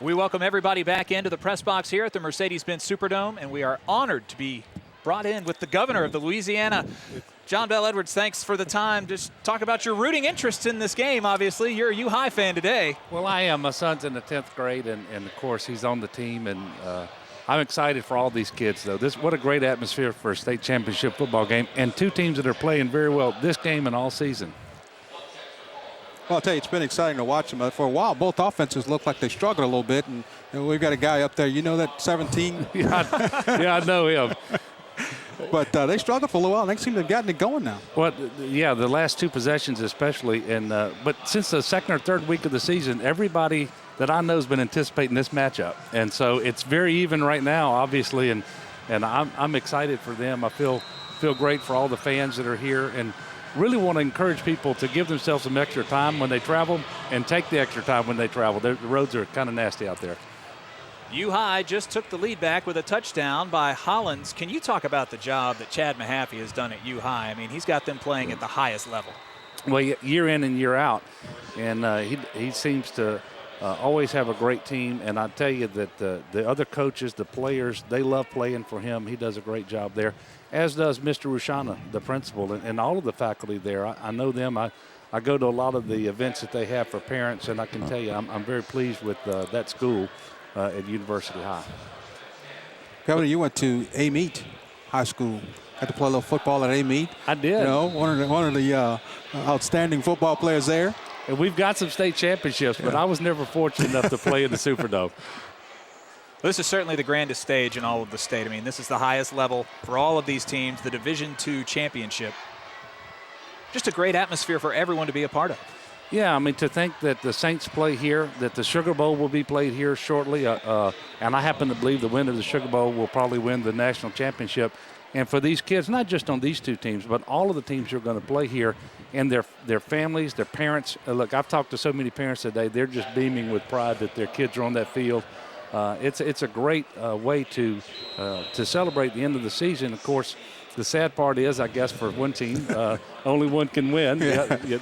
We welcome everybody back into the press box here at the Mercedes-Benz Superdome, and we are honored to be brought in with the governor of the Louisiana. John Bell Edwards, thanks for the time. Just talk about your rooting interest in this game, obviously. You're a U High fan today. Well, I am. My son's in the 10th grade, and of course, he's on the team, and I'm excited for all these kids, though. What a great atmosphere for a state championship football game, and two teams that are playing very well this game and all season. Well, I'll tell you, it's been exciting to watch them. For a while, both offenses look like they struggled a little bit, and we've got a guy up there, you know that 17? Yeah, I know him. But they struggled for a little while, and they seem to have gotten it going now. Well, yeah, the last two possessions especially. But since the second or third week of the season, everybody that I know has been anticipating this matchup. And so it's very even right now, obviously, and I'm excited for them. I feel great for all the fans that are here, and really want to encourage people to give themselves some extra time when they travel and take the extra time when they travel. The roads are kind of nasty out there. U High just took the lead back with a touchdown by Hollins. Can you talk about the job that Chad Mahaffey has done at U High? I mean, he's got them playing at the highest level. Well, year in and year out, and he seems to always have a great team. And I tell you that the other coaches, the players, they love playing for him. He does a great job there, as does Mr. Rushana, the principal, and all of the faculty there. I know them. I go to a lot of the events that they have for parents, and I can tell you I'm very pleased with that school at University High. Governor, you went to Amite High School. Got to play a little football at Amite. I did. You know, one of the outstanding football players there. And we've got some state championships, but I was never fortunate enough to play in the Superdome. This is certainly the grandest stage in all of the state. I mean, this is the highest level for all of these teams, the Division II championship. Just a great atmosphere for everyone to be a part of. Yeah, I mean, to think that the Saints play here, that the Sugar Bowl will be played here shortly, and I happen to believe the winner of the Sugar Bowl will probably win the national championship. And for these kids, not just on these two teams, but all of the teams who are going to play here, and their families, their parents. Look, I've talked to so many parents today. They're just beaming with pride that their kids are on that field. It's a great way to celebrate the end of the season. Of course, the sad part is, I guess, for one team, only one can win. Yeah.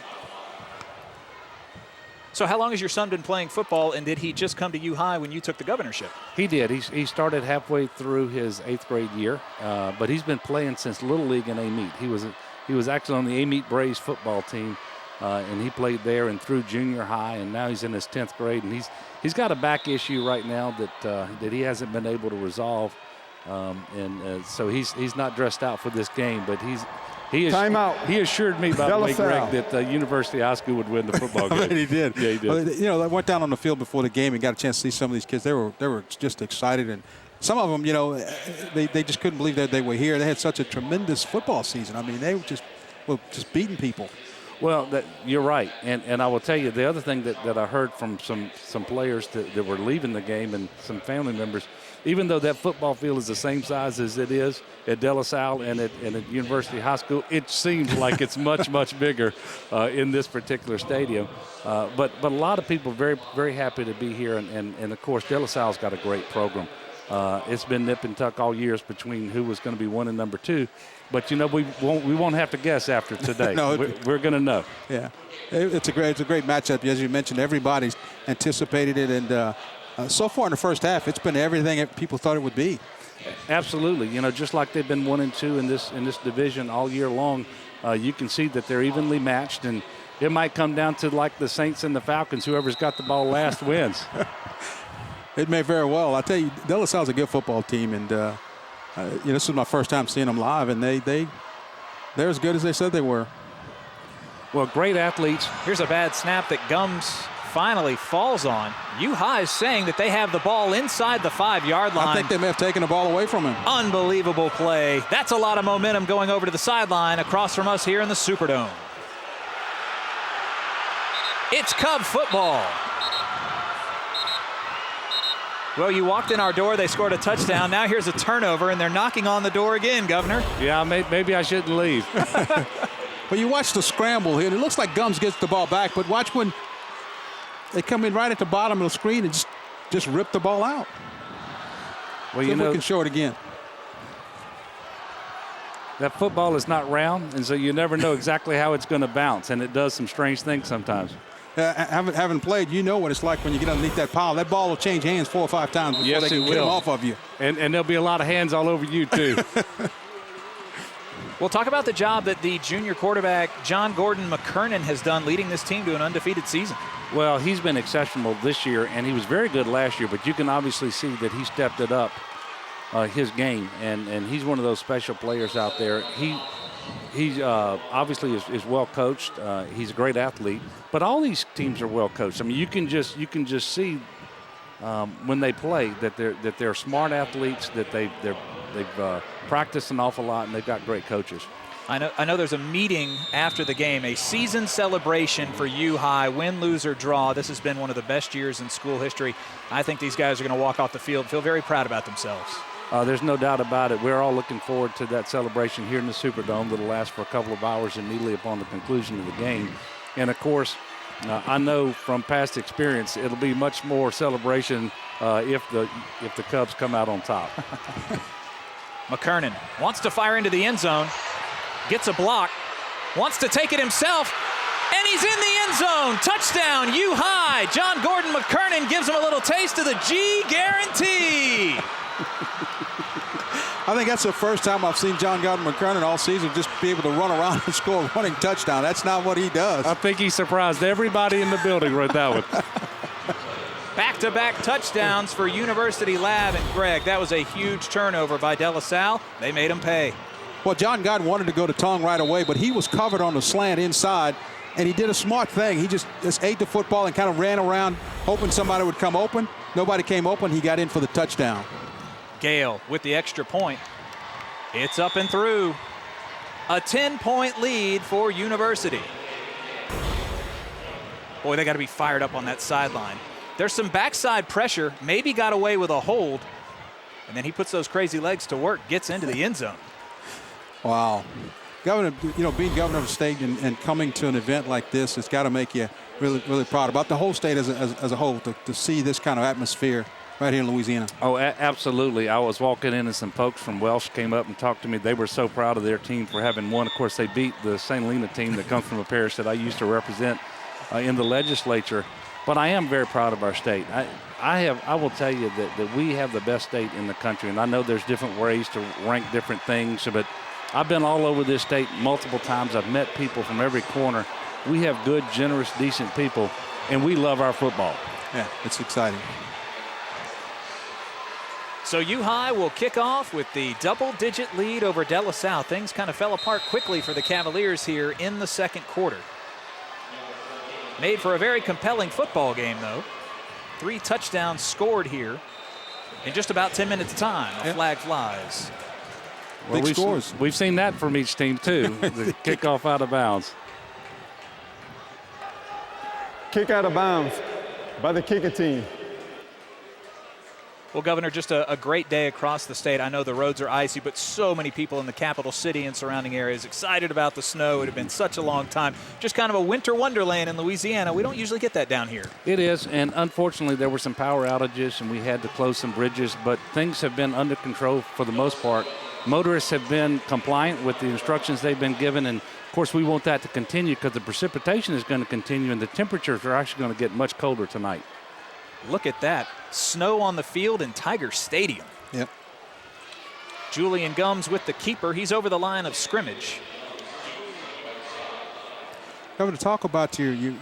So how long has your son been playing football, and did he just come to U High when you took the governorship? He did. He started halfway through his 8th grade year, but he's been playing since Little League in Amite. He was actually on the Amite Braves football team, and he played there and through junior high, and now he's in his 10th grade, and he's got a back issue right now that he hasn't been able to resolve, so he's not dressed out for this game, but he assured me, by the way, Greg, that University High School would win the football game. He did. Yeah, he did. Well, you know, I went down on the field before the game and got a chance to see some of these kids. They were just excited, and some of them, you know, they just couldn't believe that they were here. They had such a tremendous football season. I mean, they were just beating people. Well, you're right, and I will tell you the other thing that I heard from some players that were leaving the game and some family members. Even though that football field is the same size as it is at De La Salle and at University High School, it seems like it's much, much bigger in this particular stadium. But a lot of people very, very happy to be here, and of course, De La Salle's got a great program. It's been nip and tuck all years between who was going to be 1 and number 2. But, you know, we won't have to guess after today. No, we're going to know. Yeah, it's a great matchup. As you mentioned, everybody's anticipated it, and so far in the first half, it's been everything that people thought it would be. Absolutely. You know, just like they've been 1 and 2 in this division all year long, you can see that they're evenly matched, and it might come down to like the Saints and the Falcons. Whoever's got the ball last wins. It may very well. I tell you, De La Salle's a good football team, and you know, this was my first time seeing them live, and they're as good as they said they were. Well, great athletes. Here's a bad snap that Gums finally falls on. U High is saying that they have the ball inside the 5-yard line. I think they may have taken the ball away from him. Unbelievable play. That's a lot of momentum going over to the sideline across from us here in the Superdome. It's Cub football. Well, you walked in our door, they scored a touchdown. Now here's a turnover, and they're knocking on the door again, Governor. Yeah, maybe I shouldn't leave. But you watch the scramble here, and it looks like Gums gets the ball back, but watch when they come in right at the bottom of the screen and just rip the ball out. Well, See if we can show it again. That football is not round, and so you never know exactly how it's going to bounce, and it does some strange things sometimes. having played, you know what it's like when you get underneath that pile. That ball will change hands 4 or 5 times before they can get them off of you. And there'll be a lot of hands all over you, too. We'll talk about the job that the junior quarterback, John Gordon McKernan, has done leading this team to an undefeated season. Well, he's been exceptional this year, and he was very good last year, but you can obviously see that he stepped it up, his game, and he's one of those special players out there. He obviously is well coached. He's a great athlete, but all these teams are well coached. I mean, you can just see when they play that they're smart athletes, that they've practiced an awful lot, and they've got great coaches. I know there's a meeting after the game, a season celebration for U High, win, lose, or draw. This has been one of the best years in school history. I think these guys are going to walk off the field, feel very proud about themselves. There's no doubt about it. We're all looking forward to that celebration here in the Superdome that'll last for a couple of hours immediately upon the conclusion of the game. And, of course, I know from past experience it'll be much more celebration if the Cubs come out on top. McKernan wants to fire into the end zone, gets a block, wants to take it himself, and he's in the end zone. Touchdown, U High. John Gordon McKernan gives him a little taste of the G guarantee. I think that's the first time I've seen John Gordon McKernan all season just be able to run around and score a running touchdown. That's not what he does. I think he surprised everybody in the building with that one. Back-to-back touchdowns for University Lab, and Greg, that was a huge turnover by De La Salle. They made him pay. Well, John Gordon wanted to go to Tong right away, but he was covered on the slant inside, and he did a smart thing. He just ate the football and kind of ran around, hoping somebody would come open. Nobody came open. He got in for the touchdown. Gale with the extra point. It's up and through. A 10-point lead for University. Boy, they got to be fired up on that sideline. There's some backside pressure, maybe got away with a hold, and then he puts those crazy legs to work, gets into the end zone. Wow. Governor, being governor of the state and coming to an event like this, it's got to make you really, really proud about the whole state as a whole to see this kind of atmosphere right here in Louisiana. Oh, absolutely. I was walking in and some folks from Welsh came up and talked to me. They were so proud of their team for having won. Of course, they beat the St. Helena team that comes from a parish that I used to represent in the legislature. But I am very proud of our state. I will tell you that we have the best state in the country, and I know there's different ways to rank different things, but I've been all over this state multiple times. I've met people from every corner. We have good, generous, decent people, and we love our football. Yeah, it's exciting. So U High will kick off with the double-digit lead over De La Salle. Things kind of fell apart quickly for the Cavaliers here in the second quarter. Made for a very compelling football game, though. 3 touchdowns scored here in just about 10 minutes of time. A flag flies. Well, Big scores. We've seen that from each team, too, the kickoff out of bounds. Kick out of bounds by the kicking team. Well, Governor, just a great day across the state. I know the roads are icy, but so many people in the capital city and surrounding areas excited about the snow. It had been such a long time. Just kind of a winter wonderland in Louisiana. We don't usually get that down here. It is, and unfortunately there were some power outages and we had to close some bridges, but things have been under control for the most part. Motorists have been compliant with the instructions they've been given, and of course we want that to continue because the precipitation is going to continue and the temperatures are actually going to get much colder tonight. Look at that. Snow on the field in Tiger Stadium. Yep. Julian Gums with the keeper. He's over the line of scrimmage. Governor, talk about you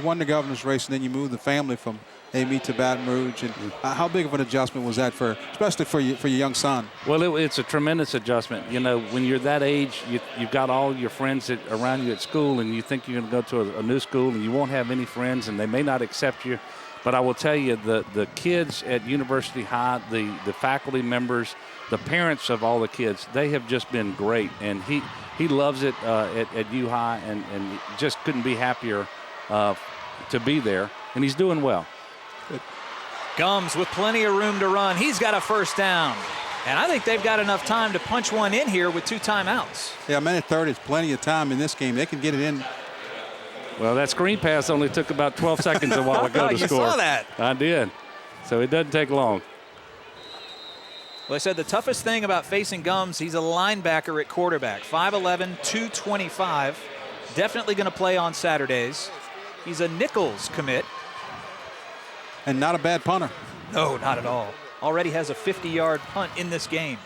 won the governor's race and then you moved the family from Amite to Baton Rouge. And how big of an adjustment was that especially for your young son? Well, it's a tremendous adjustment. You know, when you're that age, you've got all your friends around you at school, and you think you're going to go to a new school and you won't have any friends and they may not accept you. But I will tell you, the kids at University High, the faculty members, the parents of all the kids, they have just been great. And he loves it at U High and just couldn't be happier to be there. And he's doing well. Good. Gums with plenty of room to run. He's got a first down. And I think they've got enough time to punch one in here with 2 timeouts. Yeah, a minute 30 is plenty of time in this game. They can get it in. Well, that screen pass only took about 12 seconds a while ago to you score. Saw that. I did. So it doesn't take long. Well, I said the toughest thing about facing Gums, he's a linebacker at quarterback. 5'11", 225. Definitely going to play on Saturdays. He's a Nichols commit. And not a bad punter. No, not at all. Already has a 50-yard punt in this game.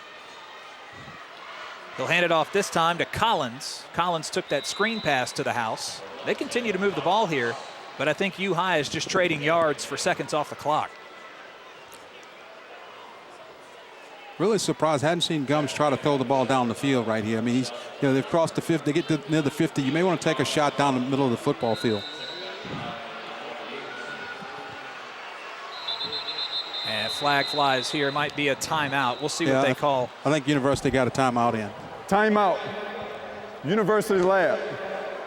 He'll hand it off this time to Collins. Collins took that screen pass to the house. They continue to move the ball here, but I think U High is just trading yards for seconds off the clock. Really surprised. Hadn't seen Gums try to throw the ball down the field right here. I mean, they've crossed the 50. They get near the 50. You may want to take a shot down the middle of the football field. And flag flies here. Might be a timeout. We'll see what they call. I think University got a timeout in. Timeout. University lab.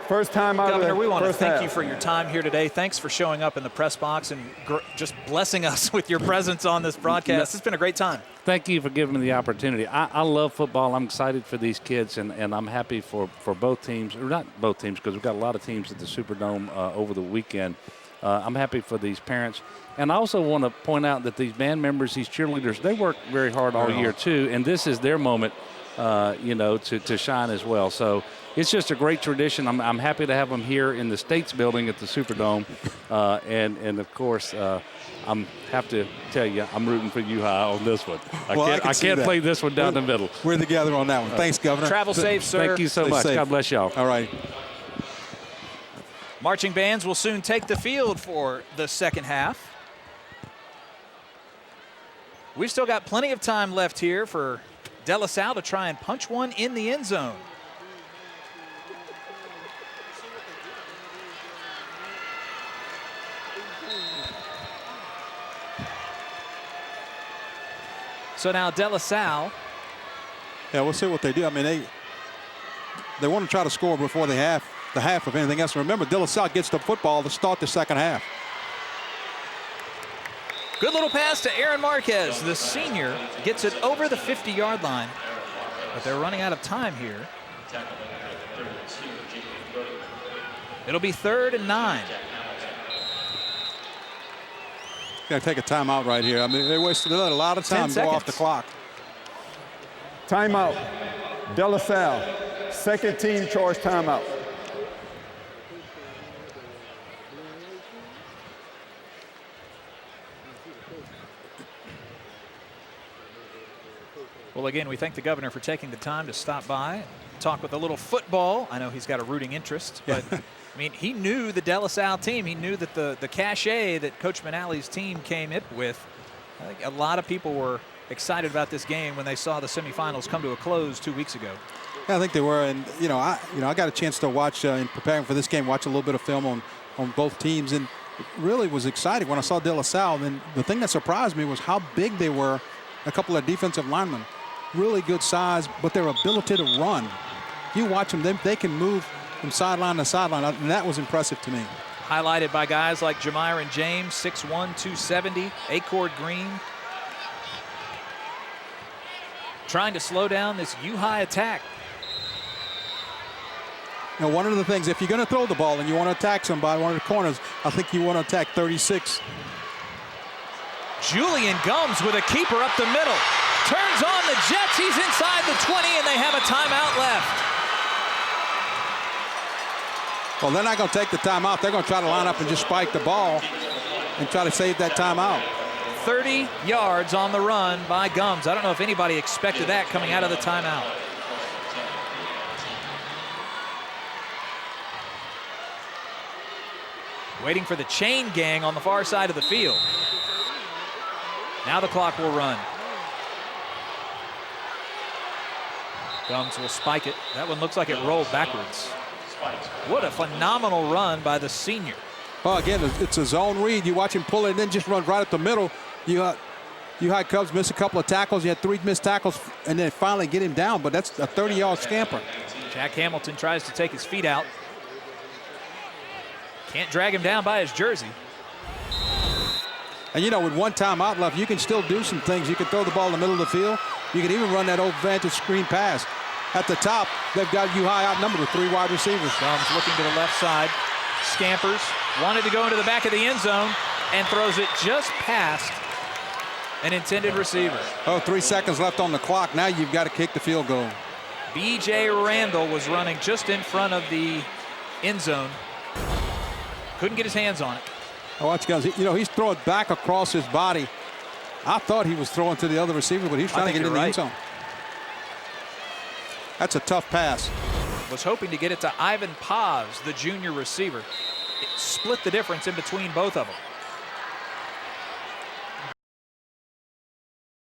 First timeout. Governor, we want to thank half. you for your time here today. Thanks for showing up in the press box and just blessing us with your presence on this broadcast. It's been a great time. Thank you for giving me the opportunity. I love football. I'm excited for these kids, and I'm happy for both teams, or not both teams, because we've got a lot of teams at the Superdome over the weekend. I'm happy for these parents. And I also want to point out that these band members, these cheerleaders, they work very hard all year too, and this is their moment, to shine as well. So it's just a great tradition. I'm happy to have them here in the States building at the Superdome, and of course, I have to tell you, I'm rooting for U High on this one. I can't play this one down the middle. We're together on that one. Thanks, Governor. Travel safe, sir. Thank you so much. Safe. God bless y'all. All right. Marching bands will soon take the field for the second half. We've still got plenty of time left here for De La Salle to try and punch one in the end zone. So now De La Salle. Yeah, we'll see what they do. I mean, they want to try to score before the half of anything else. Remember, De La Salle gets the football to start the second half. Good little pass to Aaron Marquez. The senior gets it over the 50-yard line, but they're running out of time here. It'll be 3rd and 9. Got to take a timeout right here. I mean, they wasted a lot of time to go off the clock. Timeout. De La Salle. Second team charge timeout. Well, again, we thank the governor for taking the time to stop by and talk with a little football. I know he's got a rooting interest, but I mean, he knew the De La Salle team. He knew that the cachet that Coach Manali's team came up with. I think a lot of people were excited about this game when they saw the semifinals come to a close 2 weeks ago. Yeah, I think they were, and I got a chance to watch in preparing for this game, watch a little bit of film on both teams, and it really was exciting when I saw De La Salle. And the thing that surprised me was how big they were. A couple of defensive linemen. Really good size, but their ability to run. You watch them, they can move from sideline to sideline, and that was impressive to me. Highlighted by guys like Jamyron James, 6'1", 270, Acord Green. Trying to slow down this U High attack. Now, one of the things, if you're going to throw the ball and you want to attack somebody, one of the corners, I think you want to attack 36. Julian Gums with a keeper up the middle. Turns on the Jets. He's inside the 20, and they have a timeout left. Well, they're not going to take the timeout. They're going to try to line up and just spike the ball and try to save that timeout. 30 yards on the run by Gums. I don't know if anybody expected that coming out of the timeout. Waiting for the chain gang on the far side of the field. Now the clock will run. Gums will spike it. That one looks like it rolled backwards. What a phenomenal run by the senior. Well, again, it's a zone read. You watch him pull it and then just run right up the middle. You High Cubs miss a couple of tackles. You had 3 missed tackles and then finally get him down, but that's a 30-yard scamper. Jack Hamilton tries to take his feet out. Can't drag him down by his jersey. And with one timeout left, you can still do some things. You can throw the ball in the middle of the field. You can even run that old vantage screen pass. At the top, they've got U High outnumbered with 3 wide receivers. Gums looking to the left side. Scampers. Wanted to go into the back of the end zone and throws it just past an intended receiver. 3 seconds left on the clock. Now you've got to kick the field goal. B.J. Randall was running just in front of the end zone. Couldn't get his hands on it. Oh, watch, guys. You know, he's throwing back across his body. I thought he was throwing to the other receiver, but he's trying to get in the end zone. That's a tough pass. Was hoping to get it to Ivan Paz, the junior receiver. It split the difference in between both of them.